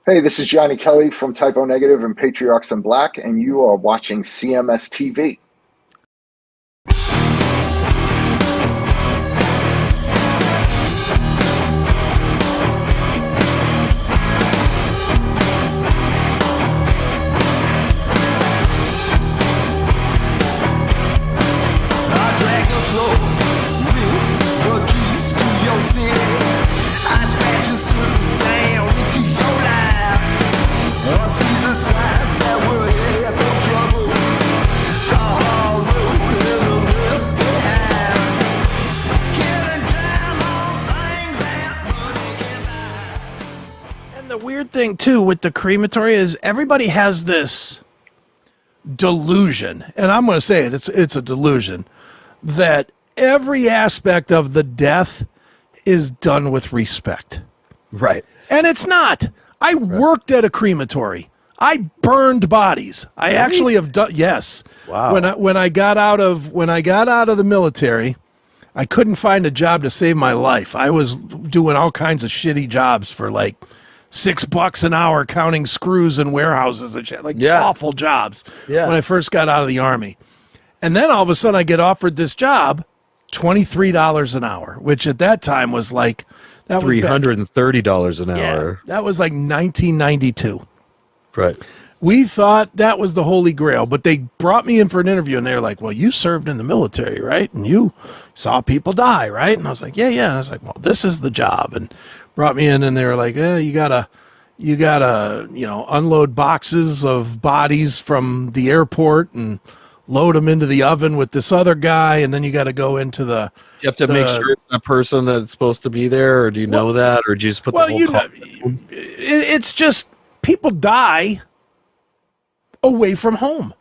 Hey, this is Johnny Kelly from Typo Negative and Patriarchs in Black, and you are watching CMS TV. The weird thing too with the crematory is everybody has this delusion, and I'm going to say it's a delusion, that every aspect of the death is done with respect. Right. And it's not. I worked at a crematory. I burned bodies. I actually have done. Yes. Wow. When I got out of the military, I couldn't find a job to save my life. I was doing all kinds of shitty jobs for like $6 an hour, counting screws in warehouses and shit, awful jobs. Yeah. When I first got out of the Army, and then all of a sudden I get offered this job, $23 an hour, which at that time was like $330 an hour. Yeah, that was like 1992. Right. We thought that was the holy grail, but they brought me in for an interview, and they were like, "Well, you served in the military, right? And you saw people die, right?" And I was like, "Yeah, yeah." And I was like, "Well, this is the job." And brought me in, and they were like, you gotta, unload boxes of bodies from the airport and load them into the oven with this other guy, and then you got to go into the. You have to make sure it's a person that's supposed to be there, or do you know that, or do you just put the whole? It's just people die away from home.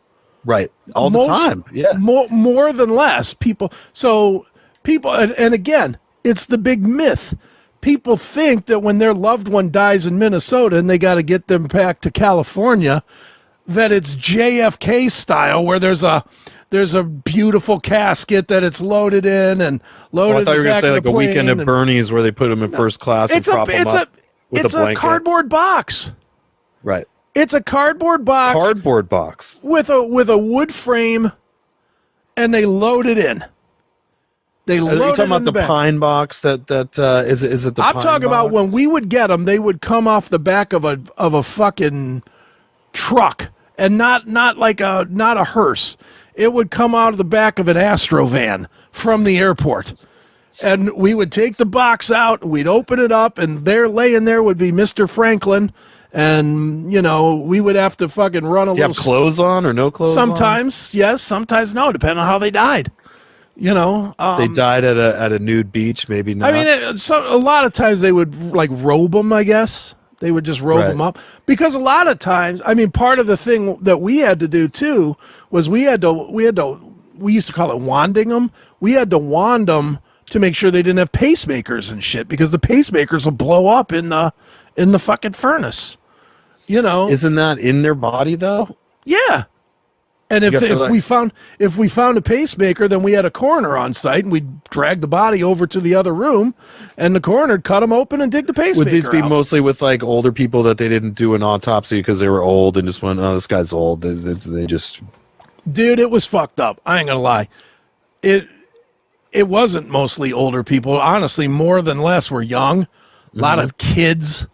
Right. All the time. Yeah. More than less people. So people, and again, it's the big myth. People think that when their loved one dies in Minnesota and they got to get them back to California, that it's JFK style, where there's a beautiful casket that it's loaded in and loaded. I thought you were going to say like a weekend at and Bernie's where they put them in first class. It's a cardboard box. Right. It's a cardboard box. Cardboard box with a wood frame, and they load it in. They load it in. Are you talking about the pine box? Is it the? I'm talking about when we would get them. They would come off the back of a fucking truck, and not a hearse. It would come out of the back of an Astro van from the airport. And we would take the box out, we'd open it up, and there, laying there, would be Mr. Franklin. And, we would have to fucking run a little. Do you have clothes on or no clothes sometimes, yes, sometimes no, depending on how they died. They died at a nude beach, maybe not. I mean, a lot of times they would like robe them, I guess. They would just robe them up. Because a lot of times, I mean, part of the thing that we had to do too was we used to call it wanding them. We had to wand them to make sure they didn't have pacemakers and shit, because the pacemakers will blow up in the fucking furnace. Isn't that in their body though? Yeah. And if we found a pacemaker, then we had a coroner on site, and we'd drag the body over to the other room, and the coroner would cut them open and dig the pacemaker. Would these be out. mostly with like older people that they didn't do an autopsy because they were old and just went, "Oh, this guy's old." They just. Dude, it was fucked up. I ain't gonna lie. It wasn't mostly older people. Honestly, more than less were young. A lot of kids.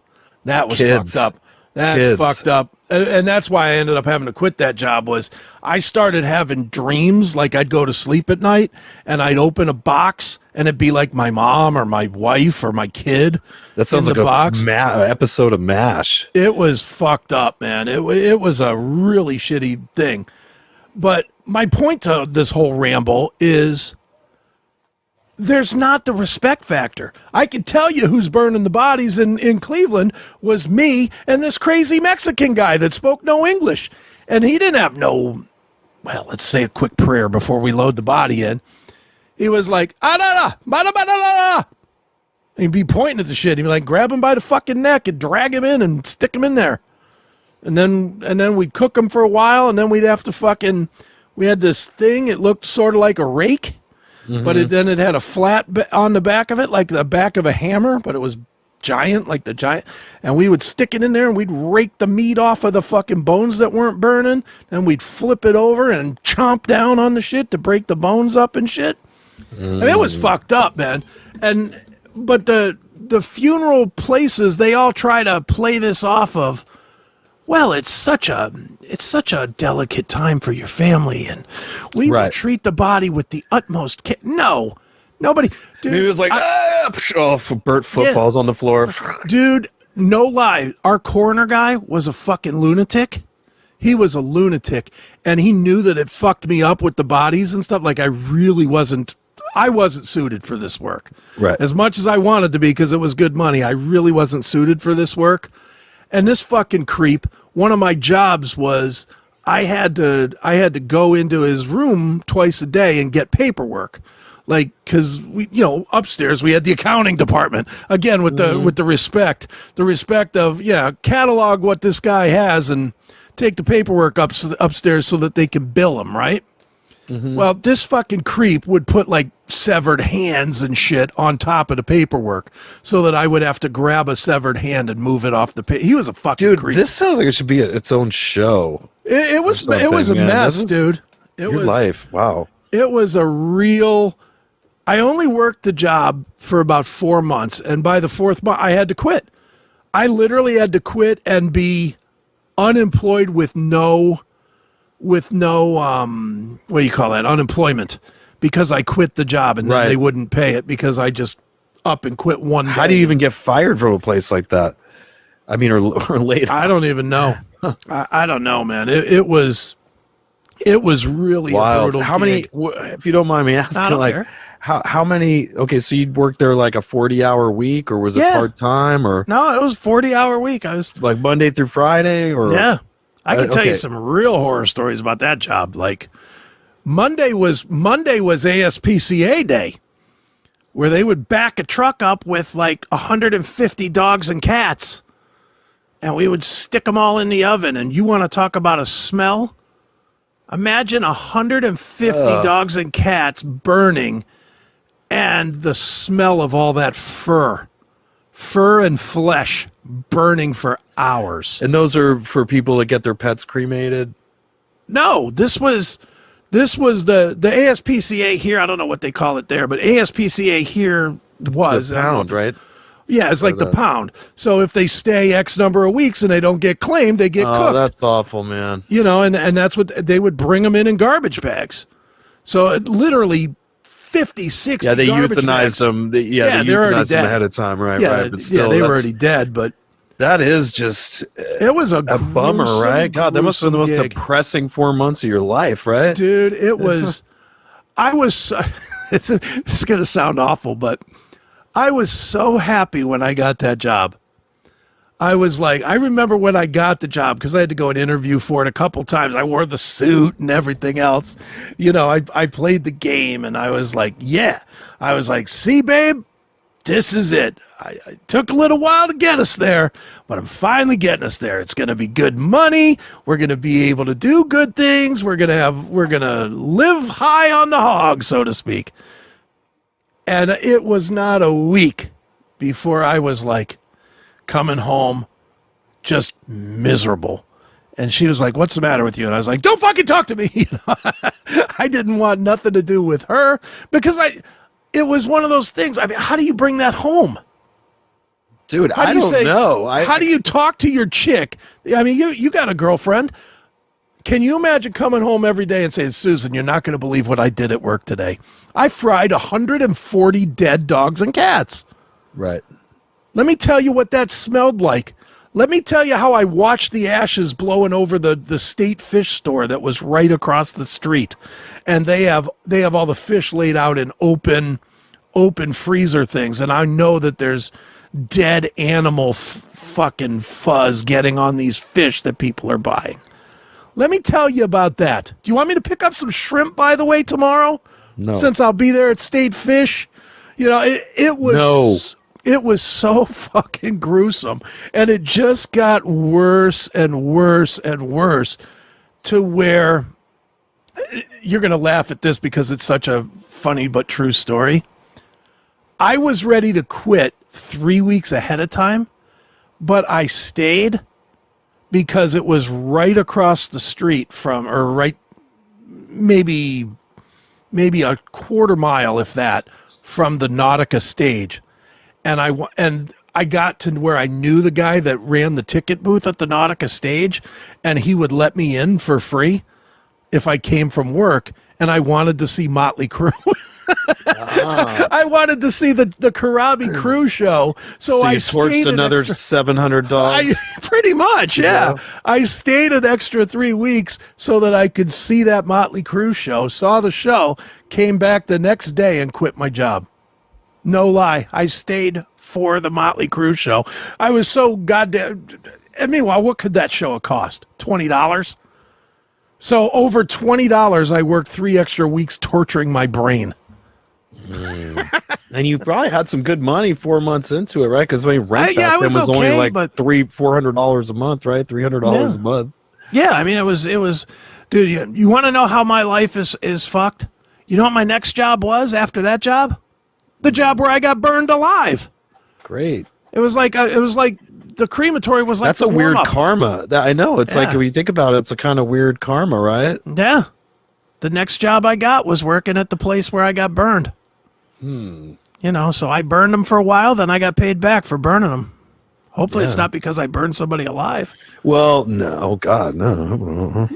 That was fucked up. That's fucked up. And that's why I ended up having to quit that job. Was I started having dreams, like I'd go to sleep at night and I'd open a box and it'd be like my mom or my wife or my kid. That sounds like a episode of MASH. It was fucked up, man. It was a really shitty thing. But my point to this whole ramble is there's not the respect factor. I can tell you who's burning the bodies in Cleveland was me and this crazy Mexican guy that spoke no English. And he didn't have let's say a quick prayer before we load the body in. He was like, he'd be pointing at the shit. He'd be like, grab him by the fucking neck and drag him in and stick him in there. And then we'd cook him for a while, and then we'd have to we had this thing, it looked sort of like a rake. Mm-hmm. But then it had a flat on the back of it, like the back of a hammer, but it was giant, and we would stick it in there and we'd rake the meat off of the fucking bones that weren't burning, and we'd flip it over and chomp down on the shit to break the bones up and shit. I mean, it was fucked up, man. But the funeral places, they all try to play this off of, well, it's such a delicate time for your family, and we will treat the body with the utmost care. No, nobody. Dude, maybe it was like, Bert foot falls on the floor. Dude, no lie. Our coroner guy was a fucking lunatic. He was a lunatic, and he knew that it fucked me up with the bodies and stuff. Like, I wasn't suited for this work. Right. As much as I wanted to be, because it was good money, I really wasn't suited for this work. And this fucking creep, one of my jobs was I had to go into his room twice a day and get paperwork. Like, because we, upstairs we had the accounting department, again with the respect of, catalog what this guy has and take the paperwork upstairs so that they can bill him, right? Mm-hmm. Well, this fucking creep would put like severed hands and shit on top of the paperwork so that I would have to grab a severed hand and move it off the paper. He was a fucking creep. This sounds like it should be its own show. It was a mess, dude. Your life. Wow. It was a real... I only worked the job for about 4 months, and by the 4th month, I had to quit. I literally had to quit and be unemployed with no what do you call that, unemployment, because I quit the job, and then they wouldn't pay it because I just up and quit one day. How do you even get fired from a place like that? I mean, or laid off? I don't even know. I don't know, man. It was really wild. A brutal How gig. many, if you don't mind me asking, care. how many, okay, so you'd work there like a 40-hour week, or was it part-time, or? No, it was 40-hour week. I was like Monday through Friday, or? Yeah. I can tell you some real horror stories about that job. Like Monday was ASPCA day, where they would back a truck up with like 150 dogs and cats, and we would stick them all in the oven. And you want to talk about a smell? Imagine 150 dogs and cats burning, and the smell of all that fur and flesh burning for hours. And those are for people that get their pets cremated? No, this was the ASPCA here. I don't know what they call it there, but ASPCA here was the pound, right? Yeah, it's like the pound. So if they stay X number of weeks and they don't get claimed, they get cooked. Oh, that's awful, man. And that's what they would bring them in garbage bags. So it literally 50, 60 they garbage euthanized bags. them. They euthanized them ahead of time, right? But still, they were already dead, but that is just it was a bummer, right? God, that must have been the most depressing 4 months of your life, right? Dude, it was. This is going to sound awful, but I was so happy when I got that job. I was like, I remember when I got the job, because I had to go and interview for it a couple times. I wore the suit and everything else. I played the game, and I was like, yeah. I was like, see, babe, this is it. I took a little while to get us there, but I'm finally getting us there. It's going to be good money. We're going to be able to do good things. We're going to live high on the hog, so to speak. And it was not a week before I was like coming home just miserable. And she was like, what's the matter with you? And I was like, don't fucking talk to me. I didn't want nothing to do with her, because it was one of those things. I mean, how do you bring that home? Dude, I don't know. How do you talk to your chick? I mean, you got a girlfriend. Can you imagine coming home every day and saying, Susan, you're not going to believe what I did at work today. I fried 140 dead dogs and cats. Right. Let me tell you what that smelled like. Let me tell you how I watched the ashes blowing over the state fish store that was right across the street. And they have all the fish laid out in open freezer things. And I know that there's dead animal fucking fuzz getting on these fish that people are buying. Let me tell you about that. Do you want me to pick up some shrimp, by the way, tomorrow? No. Since I'll be there at State Fish. It was... No. It was so fucking gruesome. And it just got worse and worse and worse, to where you're going to laugh at this because it's such a funny but true story. I was ready to quit 3 weeks ahead of time, but I stayed because it was right across the street from, or right, maybe a quarter mile, if that, from the Nautica stage. And I got to where I knew the guy that ran the ticket booth at the Nautica stage, and he would let me in for free if I came from work, and I wanted to see Motley Crue. I wanted to see the Karabi Crew show, so I you torched another $700. Pretty much, yeah. I stayed an extra 3 weeks so that I could see that Motley Crue show, saw the show, came back the next day and quit my job. No lie, I stayed for the Motley Crue show. I was so goddamn... And meanwhile, what could that show have cost? $20? So over $20, I worked 3 extra weeks torturing my brain. And you probably had some good money 4 months into it, right? Because rent back then was okay, only like but $400 a month, right? $300 a month. Yeah, I mean, it was, dude. You want to know how my life is fucked? You know what my next job was after that job? The job where I got burned alive. Great. It was like the crematory was like. That's a weird karma. I know. It's like when you think about it, it's a kind of weird karma, right? Yeah. The next job I got was working at the place where I got burned. You know, so I burned them for a while, then I got paid back for burning them. Hopefully it's not because I burned somebody alive. Well, no, God, no.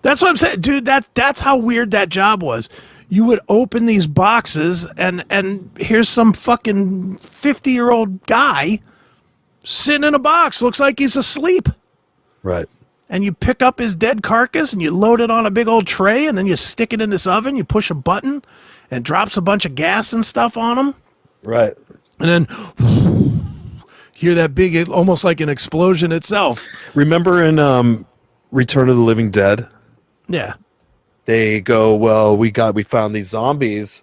That's what I'm saying, dude. That's how weird that job was. You would open these boxes and here's some fucking 50-year-old guy sitting in a box. Looks like he's asleep. Right. And you pick up his dead carcass and you load it on a big old tray and then you stick it in this oven. You push a button and drops a bunch of gas and stuff on him. Right. And then hear that big, almost like an explosion itself. Remember in Return of the Living Dead? Yeah. They go, well, we found these zombies.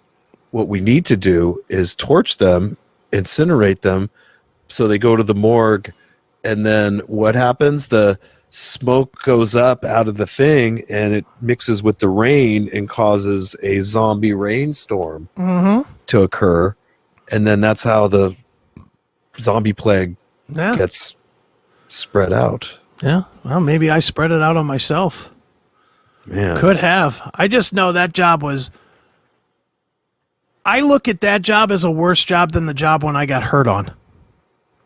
What we need to do is torch them, incinerate them. So they go to the morgue. And then what happens? The smoke goes up out of the thing and it mixes with the rain and causes a zombie rainstorm to occur. And then that's how the zombie plague gets spread out. Yeah. Well, maybe I spread it out on myself. Man. Could have. I just know that job was... I look at that job as a worse job than the job when I got hurt on.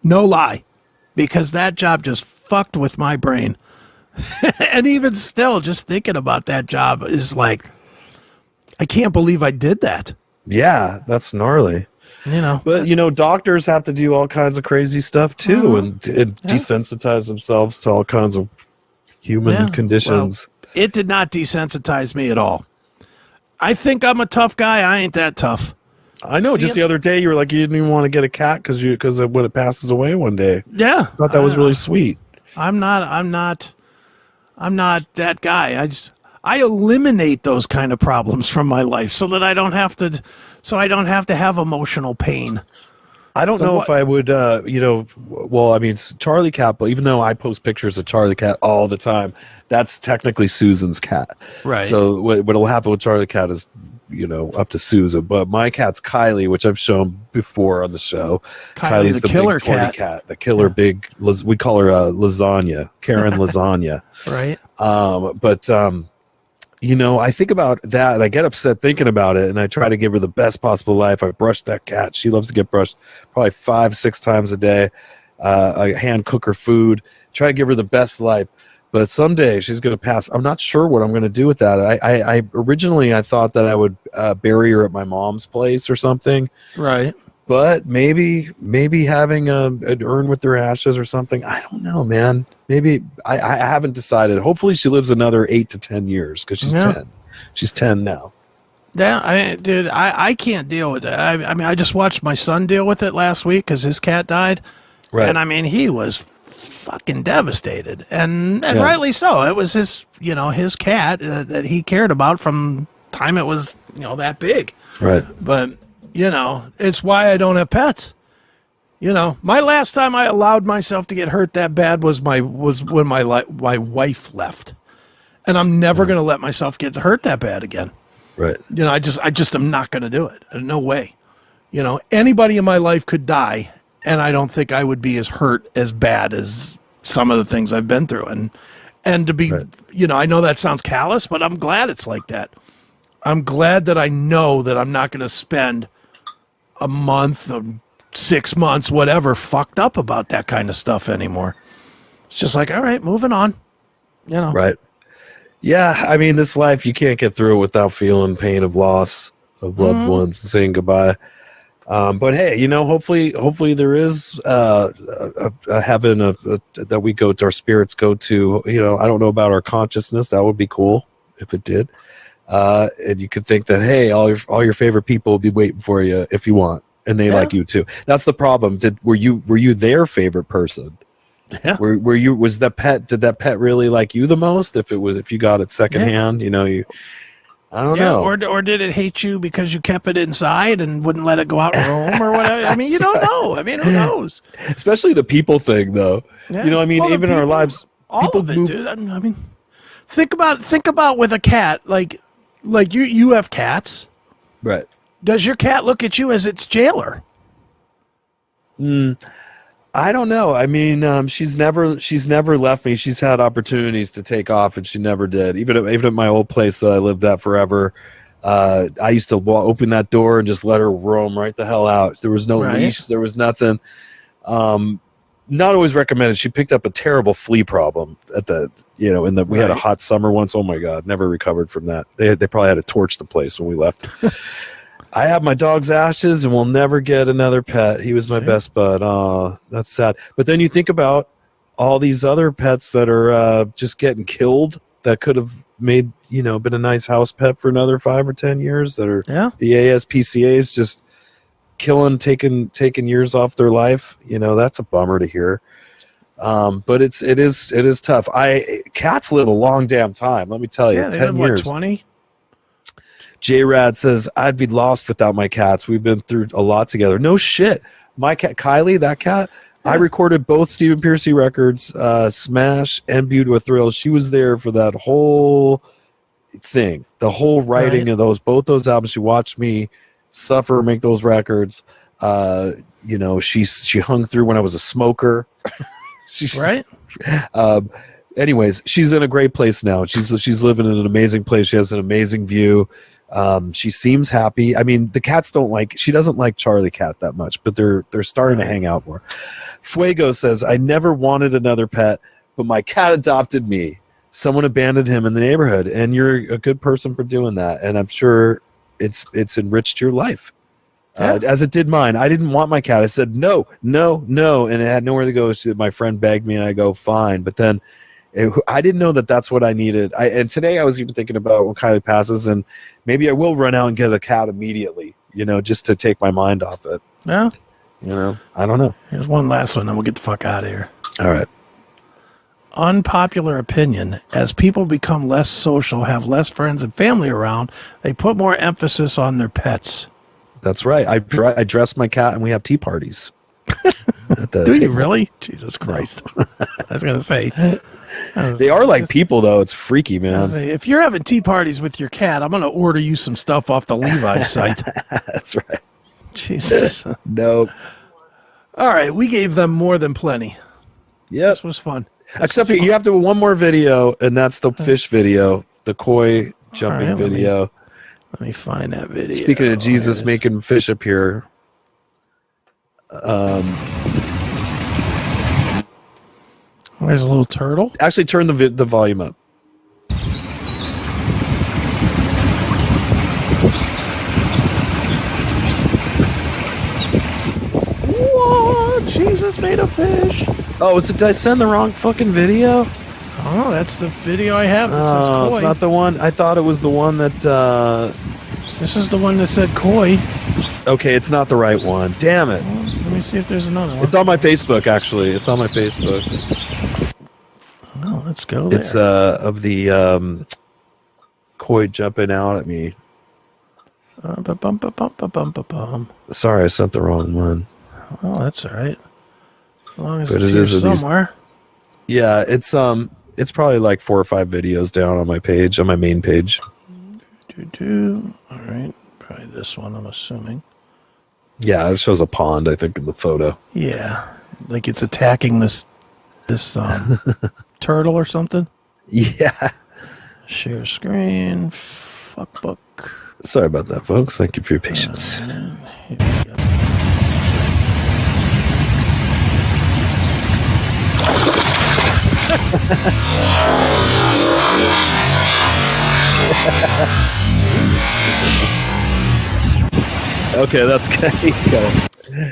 No lie. Because that job just fucked with my brain. And even still, just thinking about that job is like, I can't believe I did that. Yeah, that's gnarly. You know. But, doctors have to do all kinds of crazy stuff, too, and desensitize themselves to all kinds of human conditions. Well, it did not desensitize me at all. I think I'm a tough guy. I ain't that tough. I know. Just the other day, you were like, you didn't even want to get a cat because when it passes away one day. Yeah, I thought that was really sweet. I'm not that guy. I eliminate those kind of problems from my life so that I don't have to have emotional pain. I don't know if I would, it's Charlie Cat, but even though I post pictures of Charlie Cat all the time, that's technically Susan's cat. Right. So what'll happen with Charlie Cat is, up to Susan. But my cat's Kylie, which I've shown before on the show. Kylie's the killer big cat. The killer big, we call her Lasagna, Karen Lasagna. Right. I think about that and I get upset thinking about it and I try to give her the best possible life. I brush that cat. She loves to get brushed probably 5-6 times a day. I hand cook her food, try to give her the best life. But someday she's going to pass. I'm not sure what I'm going to do with that. I originally thought that I would bury her at my mom's place or something. Right. But maybe having an urn with their ashes or something. I don't know, man. Maybe I haven't decided. Hopefully she lives another 8 to 10 years because she's 10. She's 10 now. Yeah, I can't deal with it. I just watched my son deal with it last week because his cat died. Right. And he was fucking devastated, and rightly so. It was his cat that he cared about from time it was that big. Right. But it's why I don't have pets. My last time I allowed myself to get hurt that bad was when my wife left, and I'm never going to let myself get hurt that bad again. Right. I just am not going to do it. No way. Anybody in my life could die, and I don't think I would be as hurt as bad as some of the things I've been through. And to be, Right. I know that sounds callous, but I'm glad it's like that. I'm glad that I know that I'm not going to spend a month, 6 months, whatever, fucked up about that kind of stuff anymore. It's just like, all right, moving on. Right. Yeah, I mean, this life, you can't get through it without feeling pain of loss of loved ones and saying goodbye. But hey, hopefully there is a heaven that we go to, our spirits go to. I don't know about our consciousness. That would be cool if it did. And you could think that, hey, all your favorite people will be waiting for you if you want, and they like you too. That's the problem. Were you their favorite person? Yeah. Was that pet? Did that pet really like you the most? If you got it secondhand, I don't know. Or did it hate you because you kept it inside and wouldn't let it go out and roam or whatever? I mean, you don't know. I mean, who knows? Especially the people thing, though. Yeah. Well, even in our lives, all people of it, move. dude. I mean, think about with a cat, like you have cats. Right. Does your cat look at you as its jailer? I don't know. I mean, she's never left me. She's had opportunities to take off, and she never did. Even at my old place that I lived at forever, I used to open that door and just let her roam right the hell out. There was no leash. There was nothing. Not always recommended. She picked up a terrible flea problem at we had a hot summer once. Oh my God, never recovered from that. They probably had to torch the place when we left. I have my dog's ashes and we'll never get another pet. He was my best bud. Oh, that's sad. But then you think about all these other pets that are just getting killed that could have made, been a nice house pet for another 5 or 10 years that are the ASPCA's just killing, taking years off their life. That's a bummer to hear. But it is tough. Cats live a long damn time. Let me tell you, 10 years. 20? J-Rad says, I'd be lost without my cats. We've been through a lot together. No shit. My cat, Kylie, that cat, I recorded both Stephen Pearcy records, Smash and View to a Thrill. She was there for that whole thing, the whole writing of both those albums. She watched me suffer, make those records. She hung through when I was a smoker. Anyways, she's in a great place now. She's living in an amazing place. She has an amazing view. She seems happy. I mean, the cats she doesn't like Charlie Cat that much, but they're starting to hang out more. Fuego says, I never wanted another pet, but my cat adopted me. Someone abandoned him in the neighborhood, and you're a good person for doing that. And I'm sure it's enriched your life. As it did mine. I didn't want my cat. I said, no, and it had nowhere to go. My friend begged me, and I go, fine. But then I didn't know that that's what I needed. And today I was even thinking about when Kylie passes, and maybe I will run out and get a cat immediately, just to take my mind off it. Yeah. I don't know. Here's one last one, and we'll get the fuck out of here. All right. Unpopular opinion. As people become less social, have less friends and family around, they put more emphasis on their pets. That's right. I dress my cat, and we have tea parties. Do you really? Jesus Christ. No. I was going to say. They are like people, though. It's freaky, man. If you're having tea parties with your cat, I'm going to order you some stuff off the Levi's site. That's right. Jesus. Nope. All right. We gave them more than plenty. Yeah. This was fun. Except you have to do one more video, and that's the fish video, the koi jumping video. Let me find that video. Speaking of Jesus making fish appear. There's a little turtle. Actually, turn the volume up. Whoa! Jesus made a fish. Oh, did I send the wrong fucking video? Oh, that's the video I have that says koi. It's not the one. I thought it was the one that... This is the one that said koi. Okay, it's not the right one. Damn it. Well, let me see if there's another one. It's on my Facebook, actually. It's on my Facebook. Oh, let's go there. It's of the koi jumping out at me. Sorry, I sent the wrong one. Oh, that's all right. As long as it's here somewhere. Yeah, it's probably like 4 or 5 videos down on my page, on my main page. All right, probably this one, I'm assuming. Yeah, it shows a pond, I think, in the photo. Yeah, like it's attacking this turtle or something. Yeah. Share screen. Fuck book. Sorry about that, folks. Thank you for your patience. Here we go. Okay, that's good.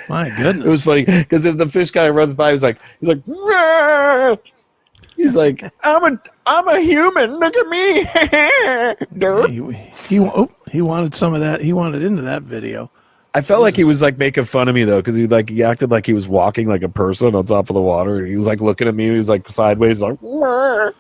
My goodness. It was funny because the fish guy runs by, he's like, "Rah!" He's like, I'm a human. Look at me. He wanted some of that. He wanted into that video. I felt like he was like making fun of me though, because he acted like he was walking like a person on top of the water, and he was like looking at me. He was like sideways, like, "You're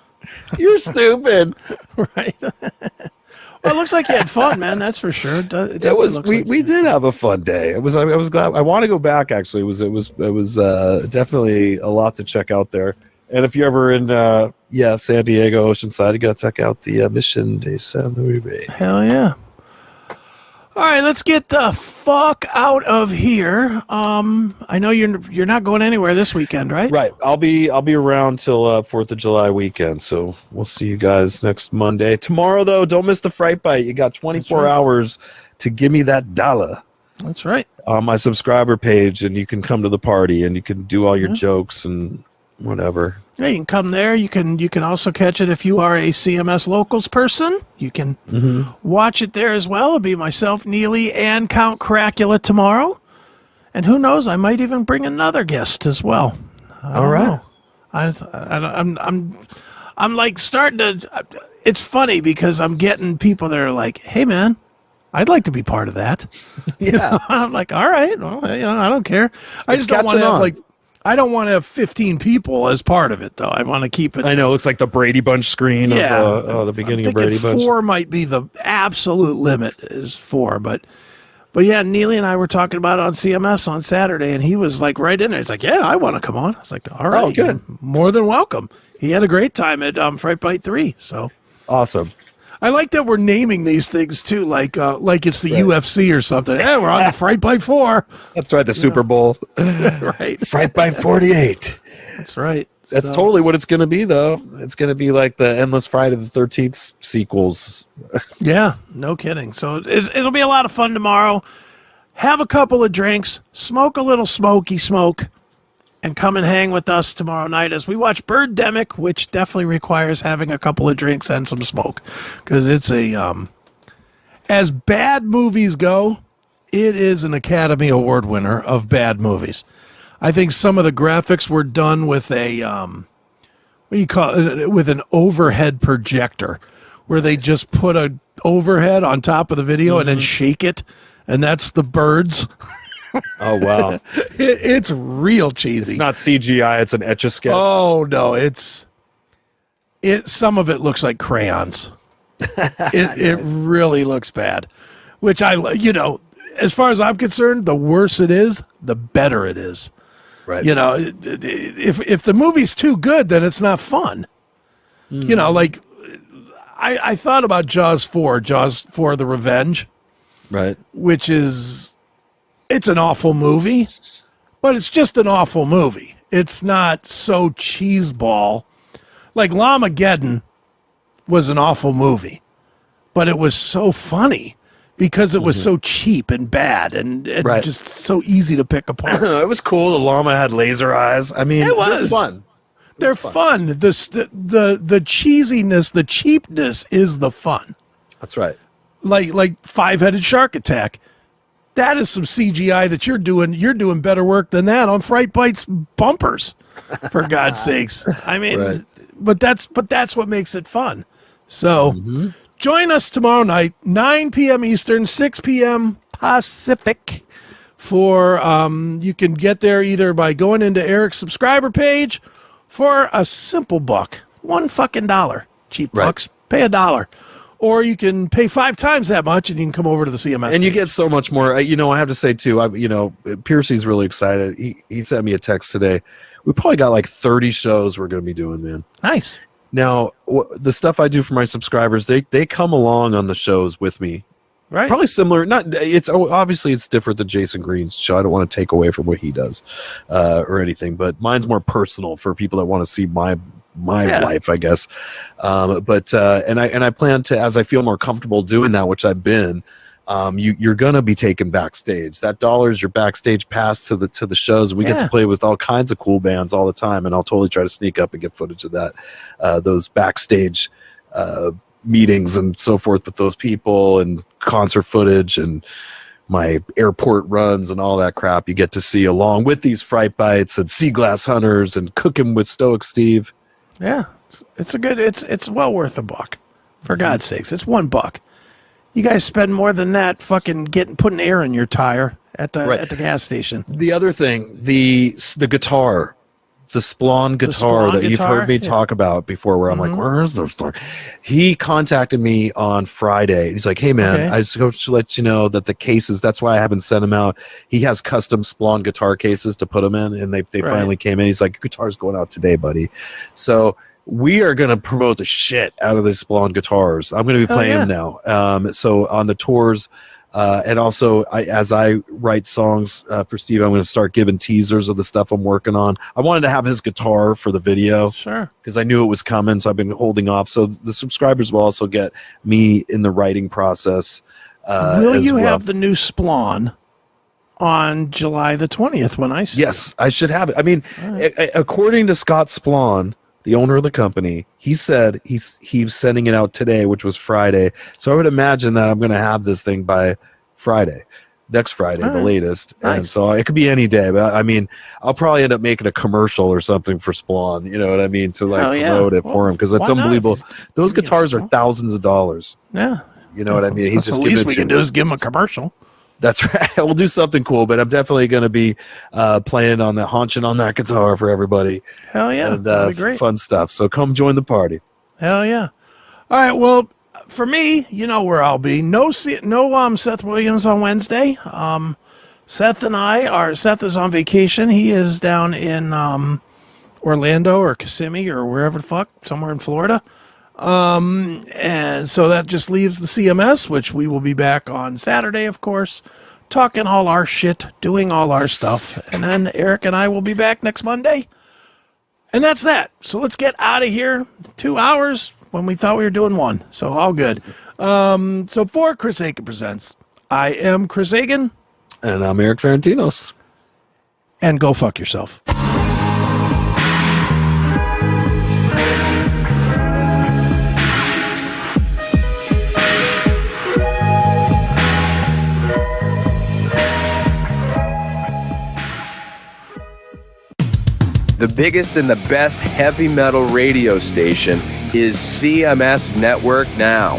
stupid." Right. Well, it looks like you had fun, man. That's for sure. It was. We did have a fun day. I was glad. I want to go back. Actually, it was definitely a lot to check out there. And if you're ever in San Diego, Oceanside, you gotta check out the Mission de San Luis. Hell yeah. All right, let's get the fuck out of here. I know you're not going anywhere this weekend, right? Right. I'll be around till 4th of July weekend, so we'll see you guys next Monday. Tomorrow, though, don't miss the Fright Bite. You got 24 hours to give me that dollar. That's right. On my subscriber page, and you can come to the party, and you can do all your jokes and whatever. Yeah, you can come there. You can also catch it if you are a CMS Locals person. You can watch it there as well. It'll be myself, Neely, and Count Cracula tomorrow. And who knows? I might even bring another guest as well. All right. I'm like starting to. It's funny because I'm getting people that are like, "Hey, man, I'd like to be part of that." Yeah. I'm like, all right, well, I don't care. I just don't want to have I don't want to have 15 people as part of it, though. I want to keep it. I know. It looks like the Brady Bunch screen of the beginning of Brady Bunch. 4 might be the absolute limit is 4. But yeah, Neely and I were talking about it on CMS on Saturday, and he was like right in there. He's like, yeah, I want to come on. I was like, all right. Oh, good. More than welcome. He had a great time at Fright Bite 3. So awesome. I like that we're naming these things, too, like it's the UFC or something. Yeah, we're on the Fright Bite 4. That's right, the Super Bowl. Right. Fright Bite 48. That's right. That's totally what it's going to be, though. It's going to be like the Endless Friday the 13th sequels. Yeah, no kidding. So it'll be a lot of fun tomorrow. Have a couple of drinks, smoke a little smoky smoke, and come and hang with us tomorrow night as we watch Birdemic, which definitely requires having a couple of drinks and some smoke, because it's as bad movies go, it is an Academy Award winner of bad movies. I think some of the graphics were done with with an overhead projector, where they just put a overhead on top of the video and then shake it, and that's the birds. Oh, wow. It's real cheesy. It's not CGI, it's an Etch-a-Sketch. Oh, no, some of it looks like crayons. It really looks bad, which as far as I'm concerned, the worse it is, the better it is. Right. If the movie's too good, then it's not fun. Like I thought about Jaws 4, The Revenge. Right. Which it's an awful movie, but it's just an awful movie. It's not so cheeseball. Like Llamageddon was an awful movie, but it was so funny because it was so cheap and bad and just so easy to pick apart. It was cool. The llama had laser eyes. I mean, it was fun. They're fun. The cheesiness, the cheapness is the fun. That's right. Like Five-Headed Shark Attack. That is some CGI that you're doing. You're doing better work than that on Fright Bite's bumpers, for God's sakes. I mean, but that's what makes it fun. So join us tomorrow night, 9 p.m. Eastern, 6 p.m. Pacific. For you can get there either by going into Eric's subscriber page for a simple $1, $1. Cheap fucks, pay $1. Or you can pay 5 times that much, and you can come over to the CMS. And page. you get so much more. I have to say too. Piercy's really excited. He sent me a text today. We probably got like 30 shows we're going to be doing, man. Nice. Now, the stuff I do for my subscribers, they come along on the shows with me. Right. Probably similar. Obviously it's different than Jason Green's show. I don't want to take away from what he does or anything, but mine's more personal for people that want to see my life, I guess. But I plan to, as I feel more comfortable doing that, which I've been. You're gonna be taken backstage. That $1 your backstage pass to the shows. We get to play with all kinds of cool bands all the time, and I'll totally try to sneak up and get footage of that, those backstage meetings and so forth with those people, and concert footage and my airport runs and all that crap. You get to see along with these Fright Bites and Sea Glass Hunters and Cooking with Stoic Steve. Yeah, it's well worth $1. For God's sakes, it's $1. You guys spend more than that fucking putting air in your tire at the gas station. The other thing, the guitar, the Splon guitar that you've heard me talk about before, where I'm like, where is the store? He contacted me on Friday. He's like, hey man, I just go to let you know that the cases, that's why I haven't sent them out. He has custom Splon guitar cases to put them in, and they finally came in. He's like, your guitar's going out today, buddy. So we are going to promote the shit out of these Splon guitars. I'm going to be playing them now. So on the tours, and also as I write songs for Steve, I'm going to start giving teasers of the stuff I'm working on. I wanted to have his guitar for the video. Sure. Because I knew it was coming, so I've been holding off. So the subscribers will also get me in the writing process. Will you have the new Splon on July the 20th when I see Yes, I should have it. I mean, according to Scott Splon, the owner of the company, he said he's sending it out today, which was Friday. So I would imagine that I'm going to have this thing by next Friday, the latest. Nice. And so it could be any day. But I mean, I'll probably end up making a commercial or something for Splon. You know what I mean? To promote it for him, because it's unbelievable. Those guitars are thousands of dollars. Yeah. You know what I mean? He's just the least we can do is give him a commercial. That's right. We'll do something cool, but I'm definitely going to be haunching on that guitar for everybody. Hell yeah. And that'd be great. Fun stuff. So come join the party. Hell yeah. All right. Well, for me, you know where I'll be. No Seth Williams on Wednesday. Seth is on vacation. He is down in Orlando or Kissimmee or wherever the fuck, somewhere in Florida. And so that just leaves the CMS, which we will be back on Saturday, of course, talking all our shit, doing all our stuff. And then Eric and I will be back next Monday. And that's that. So let's get out of here. 2 hours when we thought we were doing 1. So all good. So for Chris Aiken Presents, I am Chris Aiken. And I'm Eric Ferentinos. And go fuck yourself. The biggest and the best heavy metal radio station is CMS Network Now.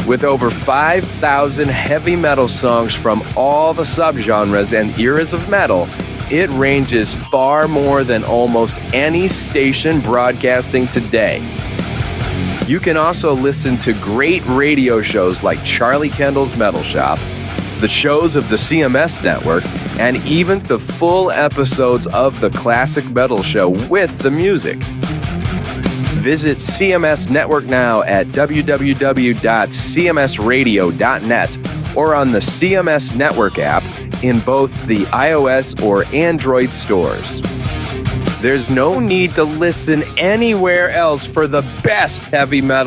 With over 5,000 heavy metal songs from all the subgenres and eras of metal, it ranges far more than almost any station broadcasting today. You can also listen to great radio shows like Charlie Kendall's Metal Shop, the shows of the CMS Network, and even the full episodes of the Classic Metal Show with the music. Visit CMS Network now at www.cmsradio.net or on the CMS Network app in both the iOS or Android stores. There's no need to listen anywhere else for the best heavy metal